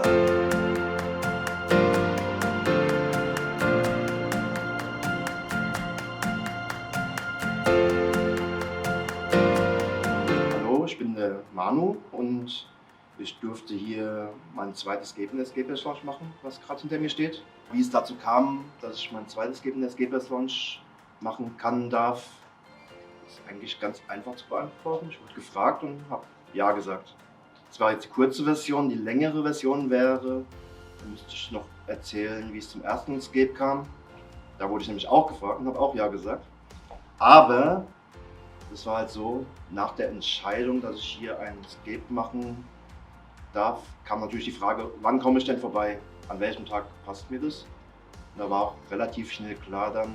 Hallo, ich bin der Manu und ich durfte hier mein zweites Escape Lounge machen, was gerade hinter mir steht. Wie es dazu kam, dass ich mein zweites Escape Lounge machen kann, darf, ist eigentlich ganz einfach zu beantworten. Ich wurde gefragt und habe ja gesagt. Das war jetzt die kurze Version. Die längere Version wäre, da müsste ich noch erzählen, wie es zum ersten Escape kam. Da wurde ich nämlich auch gefragt und habe auch ja gesagt. Aber das war halt so, nach der Entscheidung, dass ich hier ein Escape machen darf, kam natürlich die Frage, wann komme ich denn vorbei? An welchem Tag passt mir das? Und da war auch relativ schnell klar dann,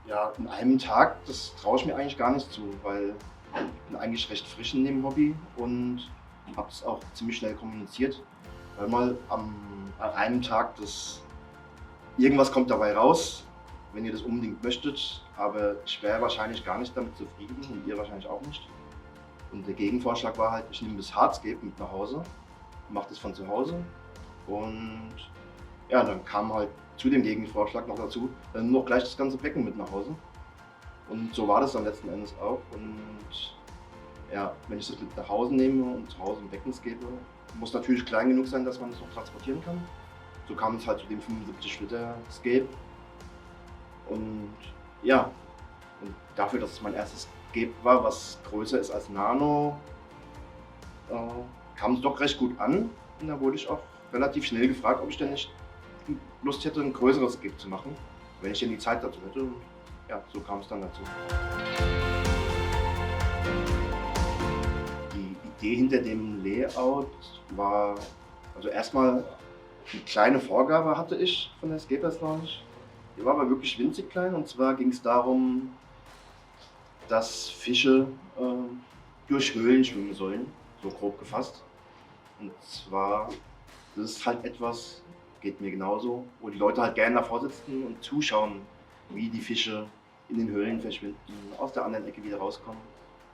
ja, in einem Tag, das traue ich mir eigentlich gar nicht zu, weil ich bin eigentlich recht frisch in dem Hobby und habe es auch ziemlich schnell kommuniziert. Weil mal an einem Tag, irgendwas kommt dabei raus, wenn ihr das unbedingt möchtet, aber ich wäre wahrscheinlich gar nicht damit zufrieden und ihr wahrscheinlich auch nicht. Und der Gegenvorschlag war halt, ich nehme das Hardscape mit nach Hause, mache das von zu Hause und ja, dann kam halt zu dem Gegenvorschlag noch dazu, dann noch gleich das ganze Becken mit nach Hause. Und so war das dann letzten Endes auch. Und ja, wenn ich das mit nach Hause nehme und zu Hause im Becken gebe, muss natürlich klein genug sein, dass man es noch transportieren kann. So kam es halt zu dem 75 Liter Escape. Und ja, und dafür, dass es mein erstes Escape war, was größer ist als Nano, kam es doch recht gut an. Und da wurde ich auch relativ schnell gefragt, ob ich denn nicht Lust hätte, ein größeres Escape zu machen, wenn ich denn die Zeit dazu hätte. Und ja, so kam es dann dazu. Die Idee hinter dem Layout war, also erstmal eine kleine Vorgabe hatte ich von der Escape Lounge. Die war aber wirklich winzig klein, und zwar ging es darum, dass Fische durch Höhlen schwimmen sollen, so grob gefasst. Und zwar, das ist halt etwas, geht mir genauso, wo die Leute halt gerne davor sitzen und zuschauen, wie die Fische in den Höhlen verschwinden, aus der anderen Ecke wieder rauskommen.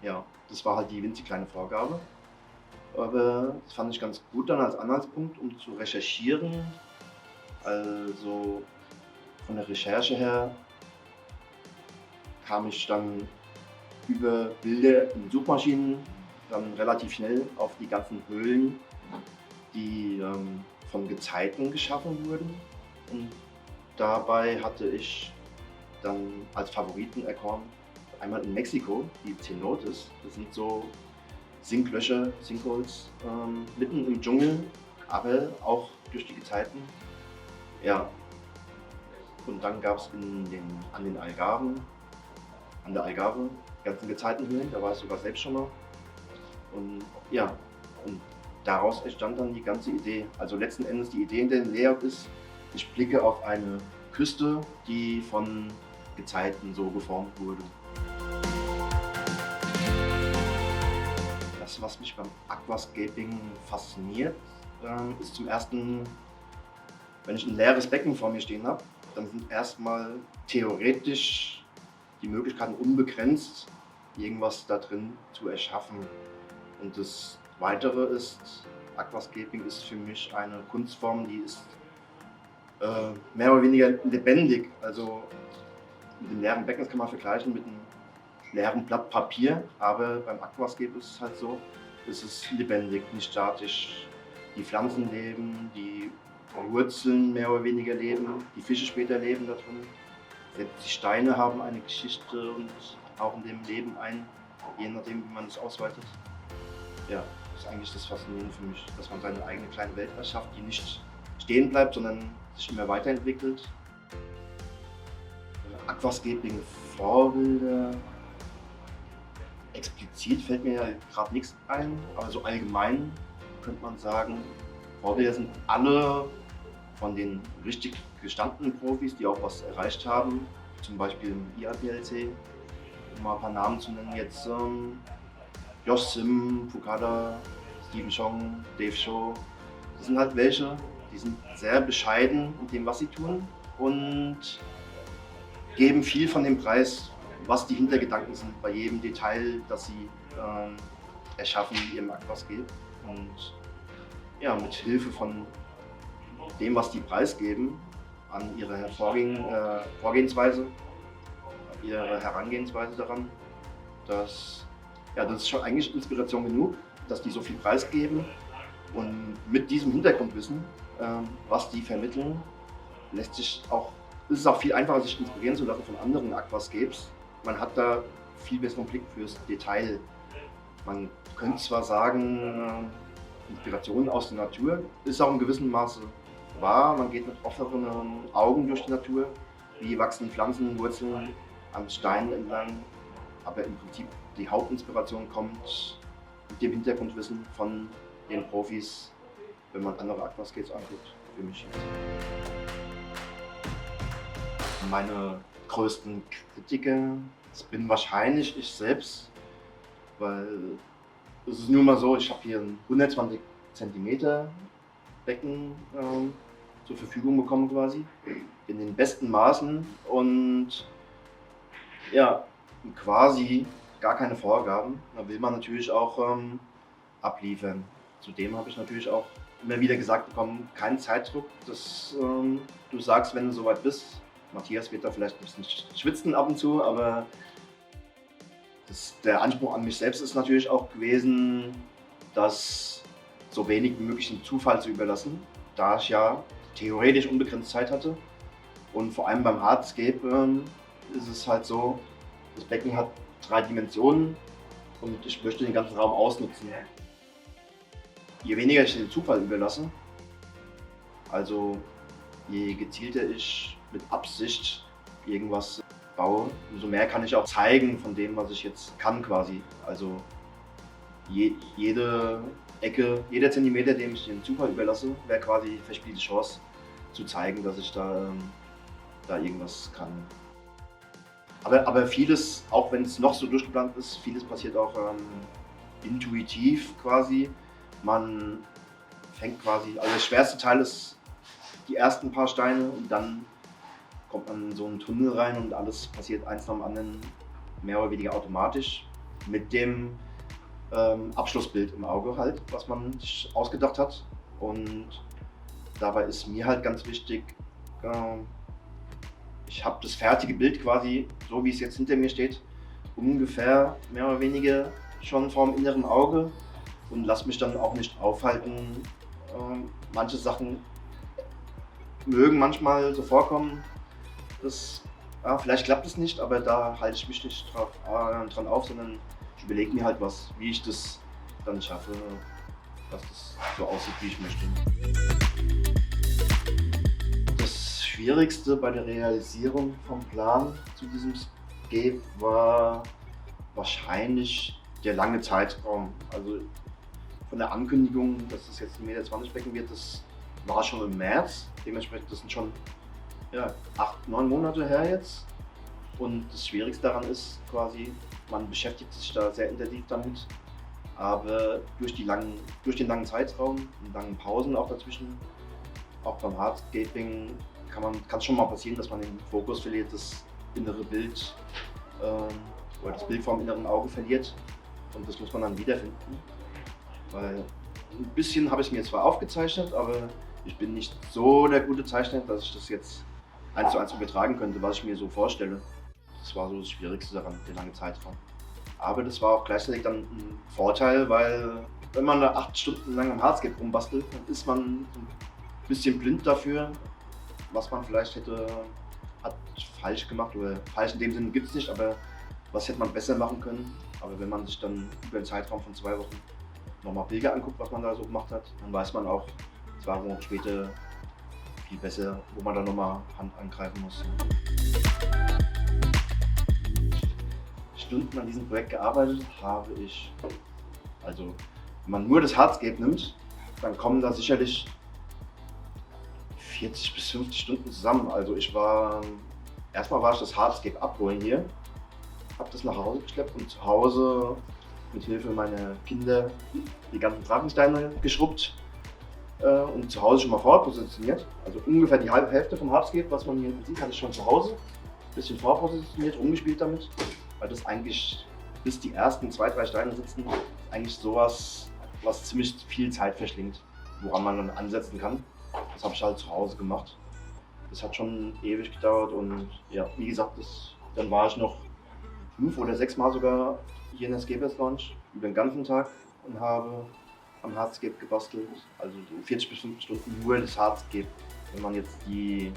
Ja, das war halt die winzig kleine Vorgabe. Aber das fand ich ganz gut dann als Anhaltspunkt, um zu recherchieren. Also von der Recherche her kam ich dann über Bilder in Suchmaschinen dann relativ schnell auf die ganzen Höhlen, die von Gezeiten geschaffen wurden. Und dabei hatte ich dann als Favoriten erkoren, einmal in Mexiko, die Cenotes. Das sind so Sinklöcher, Sinkholes, mitten im Dschungel, aber auch durch die Gezeiten. Ja. Und dann gab es an den Algarven, an der Algarve, die ganzen Gezeitenhöhlen, da war ich sogar selbst schon mal. Und ja, und daraus entstand dann die ganze Idee. Also letzten Endes die Idee hinter dem Layout ist, ich blicke auf eine Küste, die von Gezeiten so geformt wurde. Das, was mich beim Aquascaping fasziniert, ist zum ersten, wenn ich ein leeres Becken vor mir stehen habe, dann sind erstmal theoretisch die Möglichkeiten unbegrenzt, irgendwas da drin zu erschaffen. Und das Weitere ist, Aquascaping ist für mich eine Kunstform, die ist mehr oder weniger lebendig. Also mit dem leeren Becken, das kann man vergleichen mit einem leeren Blatt Papier, aber beim Aquascape ist es halt so, es ist lebendig, nicht statisch. Die Pflanzen leben, die Wurzeln mehr oder weniger leben, die Fische später leben da drin. Selbst die Steine haben eine Geschichte und hauchen dem Leben ein, je nachdem, wie man es ausweitet. Ja, das ist eigentlich das Faszinierende für mich, dass man seine eigene kleine Welt erschafft, die nicht stehen bleibt, sondern sich immer weiterentwickelt. Aquascaping Vorbilder. Explizit fällt mir ja gerade nichts ein, aber so allgemein könnte man sagen, Vorbilder sind alle von den richtig gestandenen Profis, die auch was erreicht haben, zum Beispiel im IAPLC, um mal ein paar Namen zu nennen, jetzt Josh Sim, Fukada, Steven Chong, Dave Shaw. Das sind halt welche, die sind sehr bescheiden in dem, was sie tun und geben viel von dem Preis, was die Hintergedanken sind bei jedem Detail, das sie erschaffen in ihrem Aquascape. Und ja, mit Hilfe von dem, was die preisgeben, an ihre Vorgehensweise, ihre Herangehensweise daran, ja, das ist schon eigentlich Inspiration genug, dass die so viel preisgeben. Und mit diesem Hintergrundwissen, was die vermitteln, ist es auch viel einfacher, sich inspirieren zu lassen von anderen Aquascapes. Man hat da viel besseren Blick fürs Detail. Man könnte zwar sagen, Inspiration aus der Natur ist auch in gewissem Maße wahr. Man geht mit offenen Augen durch die Natur. Wie wachsen Pflanzen, Wurzeln am Stein entlang. Aber im Prinzip die Hauptinspiration kommt mit dem Hintergrundwissen von den Profis, wenn man andere Aquascapes anguckt, für mich jetzt. Meine größten Kritiker, das bin wahrscheinlich ich selbst, weil es ist nun mal so, ich habe hier ein 120 cm Becken zur Verfügung bekommen quasi, in den besten Maßen und ja, quasi gar keine Vorgaben. Da will man natürlich auch abliefern. Zudem habe ich natürlich auch immer wieder gesagt bekommen, keinen Zeitdruck, dass du sagst, wenn du soweit bist. Matthias wird da vielleicht ein bisschen schwitzen ab und zu, aber der Anspruch an mich selbst ist natürlich auch gewesen, das so wenig wie möglich dem Zufall zu überlassen, da ich ja theoretisch unbegrenzt Zeit hatte. Und vor allem beim Hardscape ist es halt so, das Becken hat 3 Dimensionen und ich möchte den ganzen Raum ausnutzen. Je weniger ich den Zufall überlasse, also je gezielter ich mit Absicht irgendwas baue, umso mehr kann ich auch zeigen von dem, was ich jetzt kann quasi. Also jede Ecke, jeder Zentimeter, dem ich den Zufall überlasse, wäre quasi verspielte Chance zu zeigen, dass ich da irgendwas kann. Aber vieles, auch wenn es noch so durchgeplant ist, vieles passiert auch intuitiv quasi. Man fängt quasi, also das schwerste Teil ist die ersten paar Steine und dann kommt man in so einen Tunnel rein und alles passiert eins nach dem anderen mehr oder weniger automatisch mit dem Abschlussbild im Auge halt, was man sich ausgedacht hat. Und dabei ist mir halt ganz wichtig, ich habe das fertige Bild quasi, so wie es jetzt hinter mir steht, ungefähr mehr oder weniger schon vorm inneren Auge und lasse mich dann auch nicht aufhalten. Manche Sachen mögen manchmal so vorkommen, dass vielleicht klappt es nicht, aber da halte ich mich nicht dran auf, sondern ich überlege mir halt was, wie ich das dann schaffe, dass das so aussieht, wie ich möchte. Das Schwierigste bei der Realisierung vom Plan zu diesem Scape war wahrscheinlich der lange Zeitraum. Also von der Ankündigung, dass es jetzt ein 1,20 Meter Becken wird, das war schon im März. Dementsprechend, das sind schon 8, 9 Monate her jetzt. Und das Schwierigste daran ist quasi, man beschäftigt sich da sehr intensiv damit, aber durch den langen Zeitraum und langen Pausen auch dazwischen, auch beim Hardscaping, kann es schon mal passieren, dass man den Fokus verliert, das innere Bild oder das Bild vom inneren Auge verliert. Und das muss man dann wiederfinden. Weil ein bisschen habe ich mir zwar aufgezeichnet, aber ich bin nicht so der gute Zeichner, dass ich das jetzt 1:1 übertragen könnte, was ich mir so vorstelle. Das war so das Schwierigste daran, der lange Zeitraum. Aber das war auch gleichzeitig dann ein Vorteil, weil wenn man da 8 Stunden lang am Hardscape rumbastelt, dann ist man ein bisschen blind dafür, was man vielleicht hat falsch gemacht, oder falsch in dem Sinne gibt es nicht, aber was hätte man besser machen können. Aber wenn man sich dann über einen Zeitraum von 2 Wochen nochmal Bilder anguckt, was man da so gemacht hat, dann weiß man auch 2 Wochen später viel besser, wo man dann nochmal Hand angreifen muss. Stunden an diesem Projekt gearbeitet habe ich, also wenn man nur das Hardscape nimmt, dann kommen da sicherlich 40 bis 50 Stunden zusammen. Also erstmal war ich das Hardscape abholen hier, habe das nach Hause geschleppt und zu Hause mit Hilfe meiner Kinder die ganzen Drachensteine geschrubbt und zu Hause schon mal vorpositioniert. Also ungefähr die halbe Hälfte vom Hardscape, was man hier sieht, hatte ich schon zu Hause. Ein bisschen vorpositioniert, rumgespielt damit, weil das eigentlich, bis die ersten 2, 3 Steine sitzen, eigentlich sowas, was ziemlich viel Zeit verschlingt. woran man dann ansetzen kann. Das habe ich halt zu Hause gemacht. Das hat schon ewig gedauert und ja, wie gesagt, dann war ich noch 5 oder 6 Mal sogar hier in der Escapers Lounge über den ganzen Tag und habe am Hardscape gebastelt. Also so 40 bis 50 Stunden nur das Hardscape. Wenn man jetzt die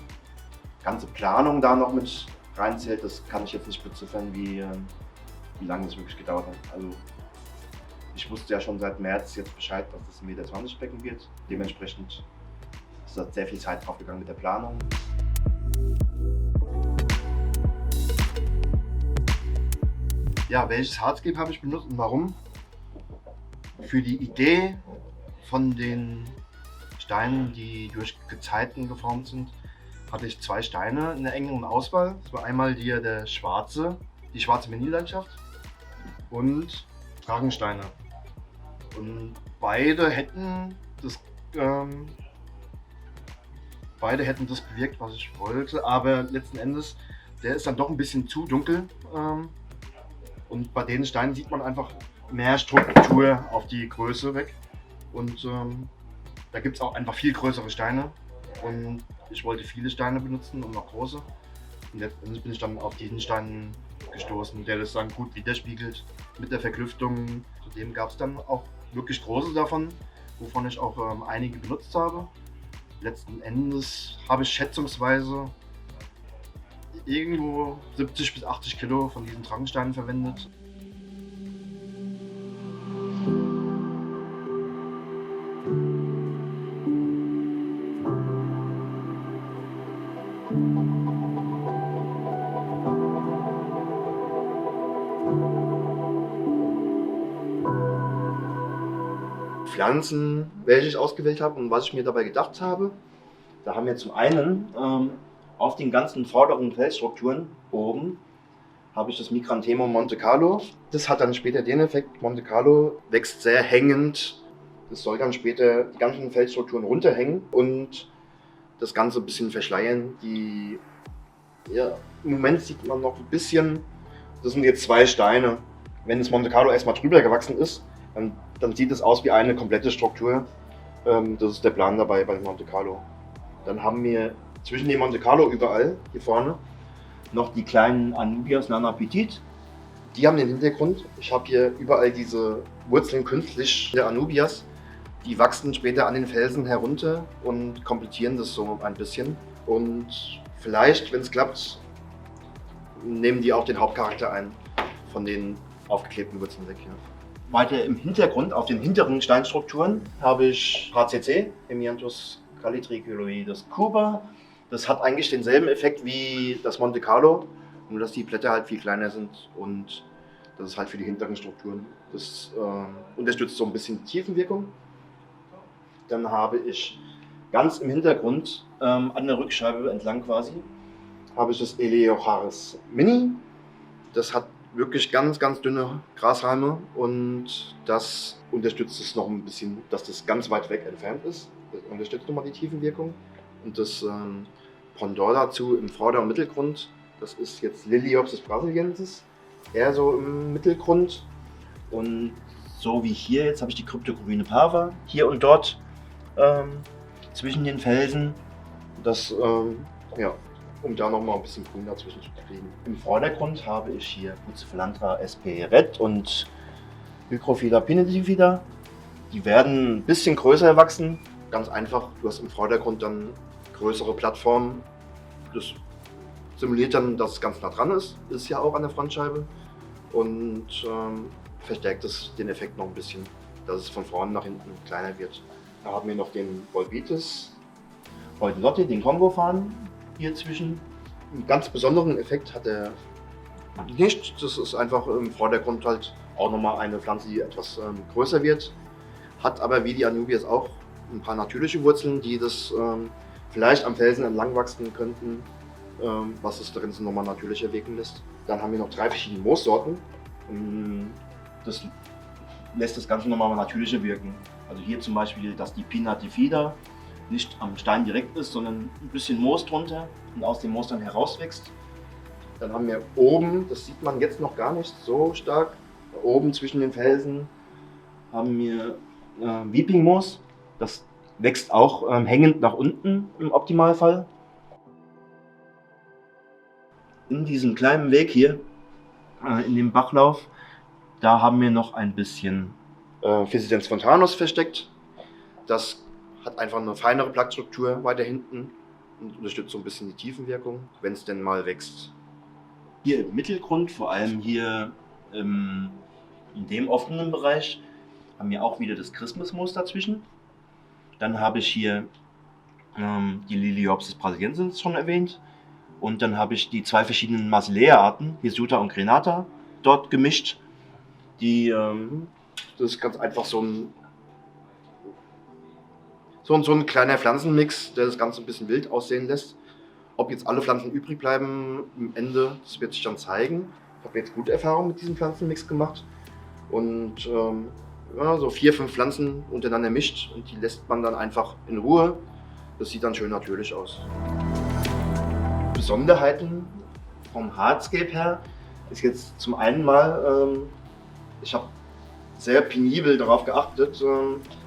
ganze Planung da noch mit reinzählt, das kann ich jetzt nicht beziffern, wie lange das wirklich gedauert hat. Also ich wusste ja schon seit März jetzt Bescheid, dass das ein 1,20 Meter Becken wird. Dementsprechend ist da sehr viel Zeit drauf gegangen mit der Planung. Ja, welches Hardscape habe ich benutzt und warum? Für die Idee von den Steinen, die durch Gezeiten geformt sind, hatte ich 2 Steine in der engeren Auswahl. Das war einmal die schwarze Mini-Landschaft und Drachensteine. Und beide hätten das bewirkt, was ich wollte, aber letzten Endes, der ist dann doch ein bisschen zu dunkel. Und bei den Steinen sieht man einfach mehr Struktur auf die Größe weg. Und da gibt es auch einfach viel größere Steine. Und ich wollte viele Steine benutzen und noch große. Und letztendlich bin ich dann auf diesen Stein gestoßen, der das dann gut widerspiegelt. Mit der Verklüftung. Zudem gab es dann auch wirklich große davon, wovon ich auch einige benutzt habe. Letzten Endes habe ich schätzungsweise irgendwo 70 bis 80 Kilo von diesen Drachensteinen verwendet. Pflanzen, welche ich ausgewählt habe und was ich mir dabei gedacht habe. Da haben wir zum einen auf den ganzen vorderen Felsstrukturen oben habe ich das Micranthemum Monte Carlo. Das hat dann später den Effekt, Monte Carlo wächst sehr hängend. Das soll dann später die ganzen Felsstrukturen runterhängen und das Ganze ein bisschen verschleiern. Im Moment sieht man noch ein bisschen, das sind jetzt 2 Steine. Wenn das Monte Carlo erstmal drüber gewachsen ist, dann sieht es aus wie eine komplette Struktur. Das ist der Plan dabei bei Monte Carlo. Dann haben wir zwischen dem Monte Carlo überall, hier vorne, noch die kleinen Anubias Nana Petit. Die haben den Hintergrund, ich habe hier überall diese Wurzeln künstlich der Anubias. Die wachsen später an den Felsen herunter und komplettieren das so ein bisschen. Und vielleicht, wenn es klappt, nehmen die auch den Hauptcharakter ein von den aufgeklebten Wurzeln weg hier. Weiter im Hintergrund, auf den hinteren Steinstrukturen, habe ich HCC, Hemianthus calitriculoides Cuba. Das hat eigentlich denselben Effekt wie das Monte Carlo, nur dass die Blätter halt viel kleiner sind und das ist halt für die hinteren Strukturen. Das unterstützt so ein bisschen die Tiefenwirkung. Dann habe ich ganz im Hintergrund an der Rückscheibe entlang quasi, habe ich das Eleocharis Mini. Das hat wirklich ganz, ganz dünne Grashalme und das unterstützt es noch ein bisschen, dass das ganz weit weg entfernt ist. Das unterstützt nochmal die Tiefenwirkung. Und das Pendant dazu im Vorder- und Mittelgrund, das ist jetzt Liliopsis brasiliensis, eher so im Mittelgrund. Und so wie hier, jetzt habe ich die Cryptocoryne parva, hier und dort zwischen den Felsen. Das, um da nochmal ein bisschen Grün dazwischen zu kriegen. Im Vordergrund habe ich hier Bucephalanthra sp. red und Hygrophila pinnatifida. Die werden ein bisschen größer wachsen. Ganz einfach, du hast im Vordergrund dann größere Plattformen. Das simuliert dann, dass es ganz nah dran ist. Ist ja auch an der Frontscheibe. Und verstärkt es den Effekt noch ein bisschen, dass es von vorne nach hinten kleiner wird. Da haben wir noch den Volbitis Heutelotti, den Kongo-Farn hier zwischen. Einen ganz besonderen Effekt hat er nicht. Das ist einfach im Vordergrund halt auch nochmal eine Pflanze, die etwas größer wird. Hat aber wie die Anubias auch ein paar natürliche Wurzeln, die das vielleicht am Felsen entlang wachsen könnten, was es darin so nochmal natürlicher wirken lässt. Dann haben wir noch 3 verschiedene Moossorten. Das lässt das Ganze nochmal natürlicher wirken. Also hier zum Beispiel, dass die Pinnatifida nicht am Stein direkt ist, sondern ein bisschen Moos drunter und aus dem Moos dann herauswächst. Dann haben wir oben, das sieht man jetzt noch gar nicht so stark, oben zwischen den Felsen haben wir Weeping Moos. Das wächst auch hängend nach unten im Optimalfall. In diesem kleinen Weg hier, in dem Bachlauf, da haben wir noch ein bisschen Physidens fontanus versteckt. Das hat einfach eine feinere Blattstruktur weiter hinten und unterstützt so ein bisschen die Tiefenwirkung, wenn es denn mal wächst. Hier im Mittelgrund, vor allem hier in dem offenen Bereich, haben wir auch wieder das Christmasmoos dazwischen. Dann habe ich hier die Liliopsis brasiliensis schon erwähnt. Und dann habe ich die 2 verschiedenen Marsilea-Arten, Hirsuta und Grenata, dort gemischt. Das ist ganz einfach so ein kleiner Pflanzenmix, der das Ganze ein bisschen wild aussehen lässt. Ob jetzt alle Pflanzen übrig bleiben am Ende, das wird sich dann zeigen. Ich habe jetzt gute Erfahrungen mit diesem Pflanzenmix gemacht. Und so 4, 5 Pflanzen untereinander mischt und die lässt man dann einfach in Ruhe. Das sieht dann schön natürlich aus. Besonderheiten vom Hardscape her ist jetzt zum einen mal, ich habe sehr penibel darauf geachtet,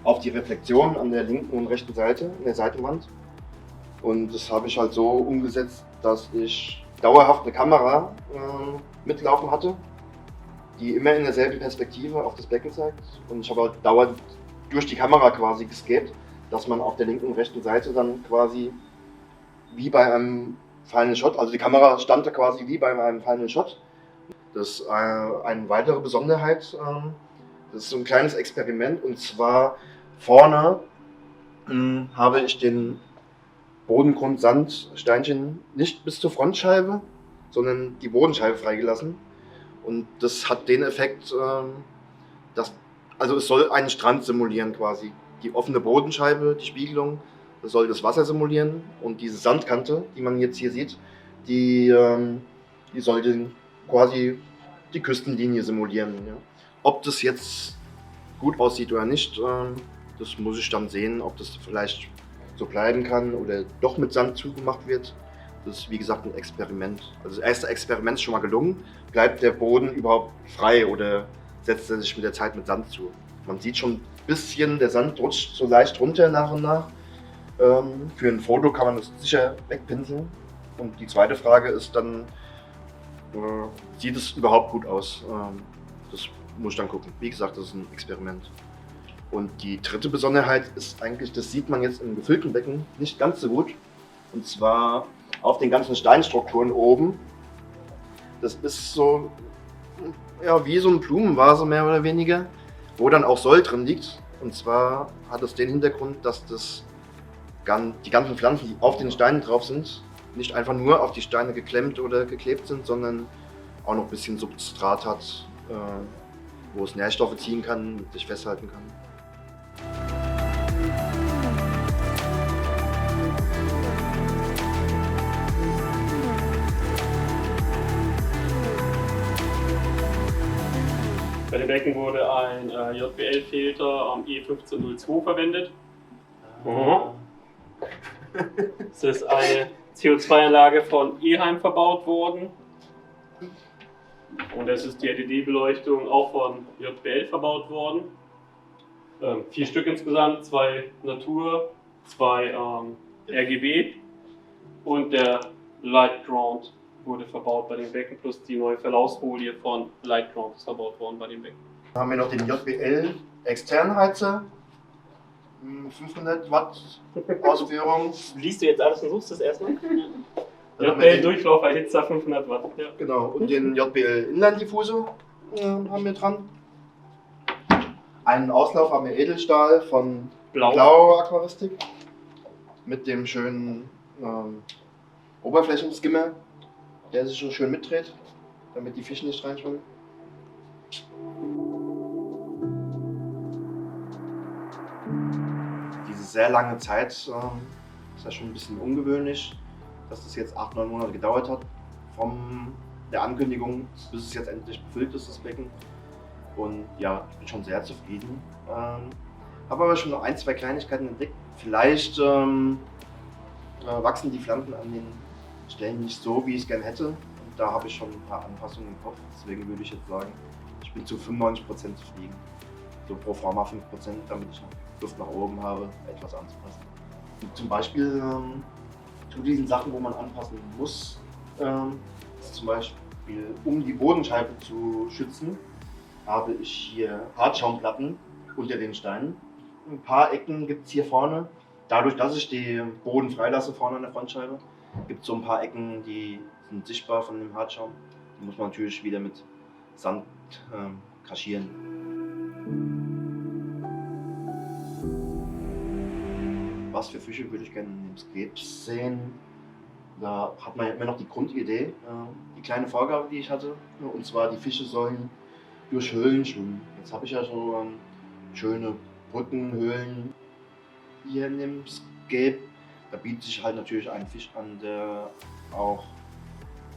auf die Reflexion an der linken und rechten Seite, in der Seitenwand. Und das habe ich halt so umgesetzt, dass ich dauerhaft eine Kamera mitlaufen hatte, die immer in derselben Perspektive auf das Becken zeigt. Und ich habe halt dauernd durch die Kamera quasi gescaped, dass man auf der linken und rechten Seite dann quasi wie bei einem Final Shot, also die Kamera stand da quasi wie bei einem Final Shot. Das ist eine weitere Besonderheit. Das ist so ein kleines Experiment, und zwar vorne habe ich den Bodengrundsandsteinchen nicht bis zur Frontscheibe, sondern die Bodenscheibe freigelassen. Und das hat den Effekt, also es soll einen Strand simulieren quasi. Die offene Bodenscheibe, die Spiegelung, das soll das Wasser simulieren, und diese Sandkante, die man jetzt hier sieht, die soll quasi die Küstenlinie simulieren. Ja. Ob das jetzt gut aussieht oder nicht, das muss ich dann sehen, ob das vielleicht so bleiben kann oder doch mit Sand zugemacht wird. Das ist wie gesagt ein Experiment. Also das erste Experiment ist schon mal gelungen. Bleibt der Boden überhaupt frei oder setzt er sich mit der Zeit mit Sand zu? Man sieht schon ein bisschen, der Sand rutscht so leicht runter nach und nach. Für ein Foto kann man das sicher wegpinseln. Und die zweite Frage ist dann, sieht es überhaupt gut aus? Das muss ich dann gucken. Wie gesagt, das ist ein Experiment. Und die dritte Besonderheit ist eigentlich, das sieht man jetzt im gefüllten Becken nicht ganz so gut. Und zwar auf den ganzen Steinstrukturen oben. Das ist so, ja, wie so eine Blumenvase mehr oder weniger, wo dann auch Soll drin liegt. Und zwar hat es den Hintergrund, dass die ganzen Pflanzen, die auf den Steinen drauf sind, nicht einfach nur auf die Steine geklemmt oder geklebt sind, sondern auch noch ein bisschen Substrat hat, wo es Nährstoffe ziehen kann und sich festhalten kann. Bei dem Becken wurde ein JBL-Filter am E1502 verwendet. Es ist eine CO2-Anlage von Eheim verbaut worden. Und es ist die LED-Beleuchtung auch von JBL verbaut worden. 4 Stück insgesamt, 2 Natur, 2 RGB und der Light Ground wurde verbaut bei dem Becken, plus die neue Verlaufsfolie von Light Ground ist verbaut worden bei dem Becken. Dann haben wir noch den JBL Externheizer, 500 Watt Ausführung. Liest du jetzt alles und suchst das erstmal? JBL Durchlauferhitzer 500 Watt. Ja. Genau, und den JBL Inline-Diffusor haben wir dran. Einen Auslauf haben wir Edelstahl von Blau Aquaristik mit dem schönen Oberflächenskimmer, der sich so schön mitdreht, damit die Fische nicht reinschwimmen. Diese sehr lange Zeit ist ja schon ein bisschen ungewöhnlich, dass das jetzt 8, 9 Monate gedauert hat, von der Ankündigung bis es jetzt endlich befüllt ist, das Becken. Und ja, ich bin schon sehr zufrieden. Habe aber schon noch 1, 2 Kleinigkeiten entdeckt. Vielleicht wachsen die Pflanzen an den Stellen nicht so, wie ich es gerne hätte. Und da habe ich schon ein paar Anpassungen im Kopf. Deswegen würde ich jetzt sagen, ich bin zu 95% zufrieden. so pro forma 5%, damit ich noch Luft nach oben habe, etwas anzupassen. Und zum Beispiel zu diesen Sachen, wo man anpassen muss, ist zum Beispiel, um die Bodenscheibe zu schützen, habe ich hier Hartschaumplatten unter den Steinen. Ein paar Ecken gibt es hier vorne. Dadurch, dass ich den Boden freilasse vorne an der Frontscheibe, gibt es so ein paar Ecken, die sind sichtbar von dem Hartschaum. Die muss man natürlich wieder mit Sand kaschieren. Was für Fische würde ich gerne in dem Skepe sehen? Da hat man ja immer noch die Grundidee, die kleine Vorgabe, die ich hatte. Und zwar, die Fische sollen durch Höhlen schwimmen. Jetzt habe ich ja so schöne Brückenhöhlen hier in dem Scape. Da bietet sich halt natürlich ein Fisch an, der auch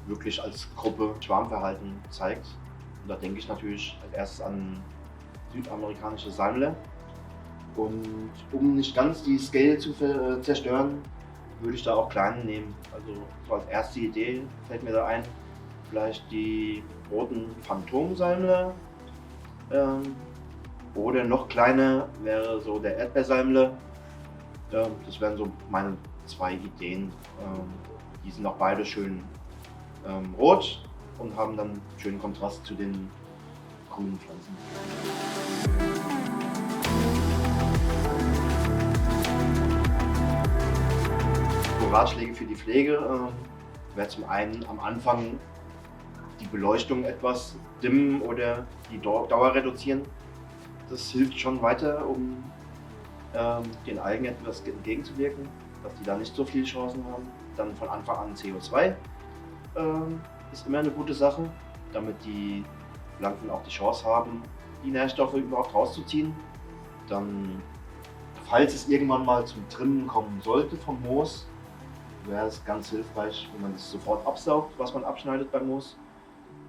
wirklich als Gruppe Schwarmverhalten zeigt. Und da denke ich natürlich als erstes an südamerikanische Salmler. Und um nicht ganz die Scale zu zerstören, würde ich da auch kleine nehmen. Also so als erste Idee fällt mir da ein, vielleicht die roten Phantomsalmler. Oder noch kleiner wäre so der Erdbeersalmler. Das wären so meine zwei Ideen. Die sind auch beide schön rot und haben dann schönen Kontrast zu den grünen Pflanzen. So Ratschläge für die Pflege wäre zum einen am Anfang die Beleuchtung etwas dimmen oder die Dauer reduzieren. Das hilft schon weiter, um den Algen etwas entgegenzuwirken, dass die da nicht so viele Chancen haben. Dann von Anfang an CO2 ist immer eine gute Sache, damit die Pflanzen auch die Chance haben, die Nährstoffe überhaupt rauszuziehen. Dann, falls es irgendwann mal zum Trimmen kommen sollte vom Moos, wäre es ganz hilfreich, wenn man das sofort absaugt, was man abschneidet beim Moos.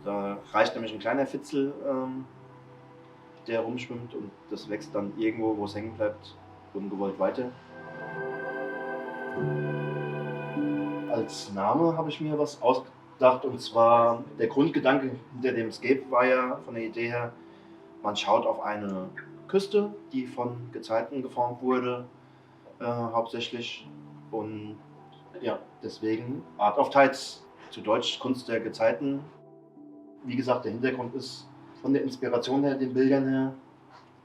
Da reicht nämlich ein kleiner Fitzel, der rumschwimmt, und das wächst dann irgendwo, wo es hängen bleibt, ungewollt weiter. Als Name habe ich mir was ausgedacht, und zwar der Grundgedanke hinter dem Scape war ja von der Idee her, man schaut auf eine Küste, die von Gezeiten geformt wurde, hauptsächlich, und ja, deswegen Art of Tides, zu Deutsch Kunst der Gezeiten. Wie gesagt, der Hintergrund ist von der Inspiration her, den Bildern her,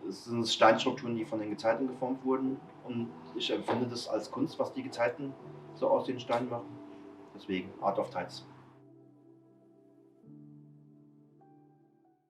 es sind Steinstrukturen, die von den Gezeiten geformt wurden, und ich empfinde das als Kunst, was die Gezeiten so aus den Steinen machen. Deswegen Art of Tides.